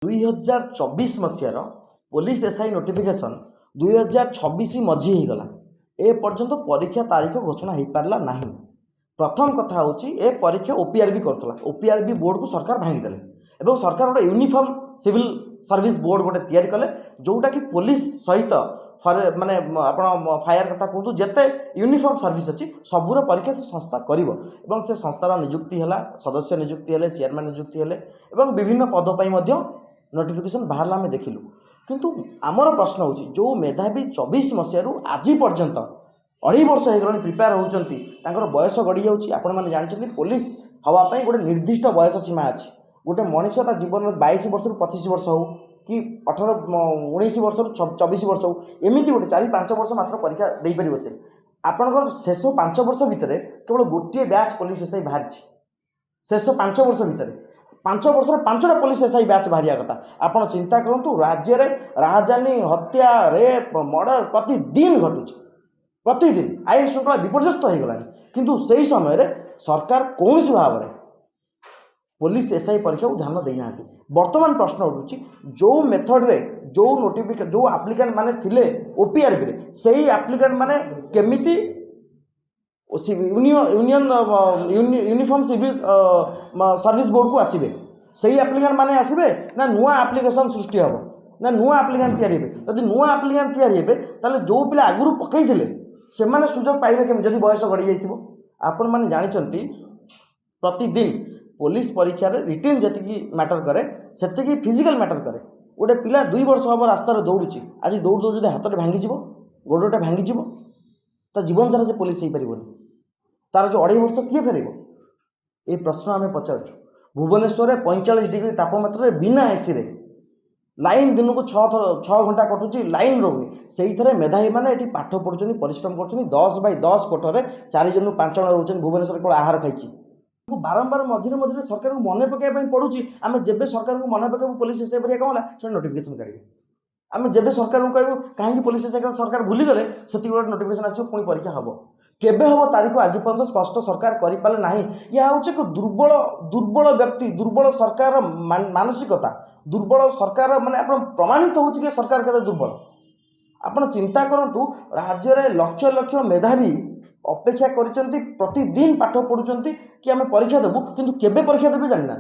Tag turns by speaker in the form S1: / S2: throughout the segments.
S1: 2024 मसीहार police SI notification 2026 मझी हो गला ए पर्यंत परीक्षा तारीख घोषणा हो पारा ना। प्रथम कथा हूँ ए परीक्षा ओपीआरबी करूला ओपीआरबी बोर्ड को सरकार भांगीदे और सरकार गोटे यूनिफॉर्म सिविल सर्विस बोर्ड गोटे तैयारी कले जोटा कि पुलिस सहित माने आप फायर कथा कहतु जिते यूनिफॉर्म सर्विस अच्छी सबूर परीक्षा से संस्था करिवो एवं से संस्थार नियुक्ति है सदस्य नियुक्ति है चेयरमैन नियुक्ति है विभिन्न पद नोटिफिकेशन बाहर आम देखिलु किंतु आमर प्रश्न हूँ जो मेधावी 24 मसीह आज पर्यंत 2.5 वर्ष हो गला प्रिपेयर होती बयस गड़ी जाऊँगी आपण मैंने जानते पुलिस हवापाई गोटे निर्दिष्ट बयस सीमा अच्छी गोटे मनीष जीवन 22 वर्ष 25 वर्ष हो कि 18-19 वर्ष 24 वर्ष हो एमती गोटे 4-5 वर्ष मात्र परीक्षा दे पार से आपंकर शेष 5 वर्ष भितर केवल गोटे बैच पुलिस एसआई बाहरी शेष 5 वर्ष भितर 5 वर्ष 5टा पुलिस एसआई बैच बाहर कथा आपड़ चिंता करूँ राज्य में राजधानी हत्या रेप मर्डर प्रतिदिन घटुच प्रतिदिन आईन श्रृंखला विपर्यस्त हो गला किंतु से समय सरकार कौन भाव में पुलिस एसआई परीक्षा को ध्यान देना। वर्तमान प्रश्न उठूँ जो मेथड रे जो नोटिफिकेशन जो एप्लिकेंट माने थिले ओपीआरबी रे सही एप्लिकेंट माने केमिति यूनिफॉर्म सिविल सर्विस बोर्ड को आसबे सही एप्लिकेंट माने आसबे ना नुआ एप्लिकेशन सृष्टि हम ना नुआ एप्लिकेंट तैयारी जब नुआ एप्लिकेंट तैयारी ताले जो पिला आगुरी पकईले से सुजोग पाइबे केमि जदि बयस गड़ी जाइथिबो। आपण माने जानिचंती प्रतिदिन पुलिस परीक्षा रिटेन जी मैटर करे से फिजिकल मैटर करे गोटे पिला 2 वर्ष हम रास्तार दौड़ुची आज दौड़ दौड़ हाथ भांगी गोड़े भांगी तो जीवन सारा से पुलिस हो पार तार जो 2.5 वर्ष किए फेर ये प्रश्न आम पचारूँ। भुवनेश्वर 45 डिग्री तापमात्रा बिना एसी रे लाइन दिन को 6 घंटा कटुची लाइन रोनी से ही मेधावी मैंने ये पाठ पढ़ुं परिश्रम कर 10x10 कोठर 4 जन 5 जन रोच भुवनेश्वर केवल आहार खाई बारंबार मझे मझे सरकार को मन पकड़ पड़ूँ आम जब सरकार को मन पकड़ पुलिस एसआई परीक्षा कौन है नोटिफिकेशन काढ़े आम जब सरकार को कहूँ कहीं पुलिस एसआई सरकार भूलीगले से नोटिफिकेशन आसो पुणी परीक्षा हम केबे हम तारीख आज पर्यटन स्पष्ट सरकार करें ना। यह हूँ एक दुर्बल दुर्बल व्यक्ति दुर्बल सरकार मानसिकता दुर्बल सरकार माने आप प्रमाणित हो सरकार के दुर्बल। आप चिंता करूँ राज्य में लक्ष लक्ष मेधावी अपेक्षा कर प्रतिदिन पाठ पढ़ुं कि आम परीक्षा देवु किंतु केबे परीक्षा देवे जाना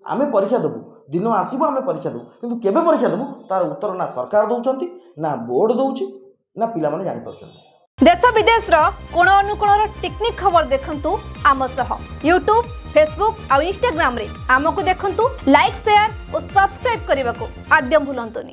S1: आम परीक्षा देवु दिन आसब आम परीक्षा देवु किंतु केबे परीक्षा देवु तार उत्तर ना सरकार दौरान ना बोर्ड दौर ना पिला माने जानि पारुछन्ति।
S2: देश विदेश कोण अनुकोण टेक्निक खबर देखंतु आम सह यूट्यूब फेसबुक और इंस्टाग्राम रे आमको देखंतु लाइक शेयर और सब्सक्राइब करने को आद्यम भूलंतुनि।